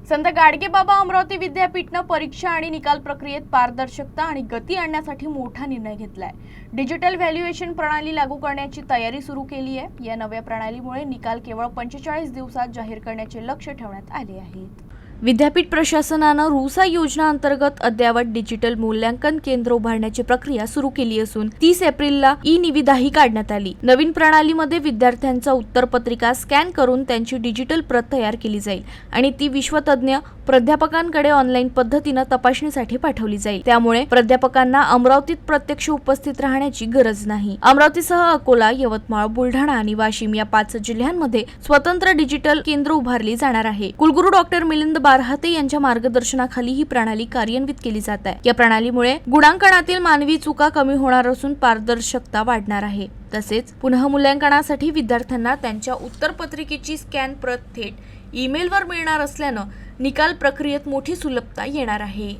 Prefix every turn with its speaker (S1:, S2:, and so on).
S1: संत गाडगेबाबा अमरावती विद्यापीठनं परीक्षा आणि निकाल प्रक्रियेत पारदर्शकता आणि गती आणण्यासाठी मोठा निर्णय घेतलाय। डिजिटल व्हॅल्युएशन प्रणाली लागू करण्याची तयारी सुरू केली आहे। या नव्या प्रणालीमुळे निकाल केवळ 45 दिवसात जाहीर करण्याचे लक्ष्य ठेवण्यात आले आहे। विद्यापीठ प्रशासनानं रूसा योजना अंतर्गत अद्ययावत डिजिटल मूल्यांकन केंद्र उभारण्याची प्रक्रिया सुरू केली असून 30 एप्रिलला ई-निविदाही काढण्यात आली। नवीन प्रणालीमध्ये विद्यार्थ्यांचा उत्तरपत्रिका स्कॅन करून त्यांची डिजिटल प्रत तयार केली जाईल आणि ती विश्वतज्ञ प्राध्यापकांकडे ऑनलाईन पद्धतीने तपासणीसाठी पाठवली जाईल। त्यामुळे प्राध्यापकांना अमरावतीत प्रत्यक्ष उपस्थित राहण्याची गरज नाही। अमरावतीसह अकोला, यवतमाळ, बुलढाणा आणि वाशिम या 5 जिल्ह्यांमध्ये स्वतंत्र डिजिटल केंद्र उभारली जाणार आहे। कुलगुरू डॉक्टर मिलिंद बारहाते यांच्या मार्गदर्शनाखाली ही प्रणाली कार्यान्वित केली जात आहे। या प्रणालीमुळे गुणांकनातील मानवी चुका कमी होणार असून पारदर्शकता वाढणार आहे। तसेच पुनःमूल्यांकनासाठी विद्यार्थ्यांना त्यांच्या उत्तरपत्रिकेची स्कॅन प्रत थेट ईमेलवर मिळणार असल्याने निकाल प्रक्रियेत मोठी सुलभता येणार आहे।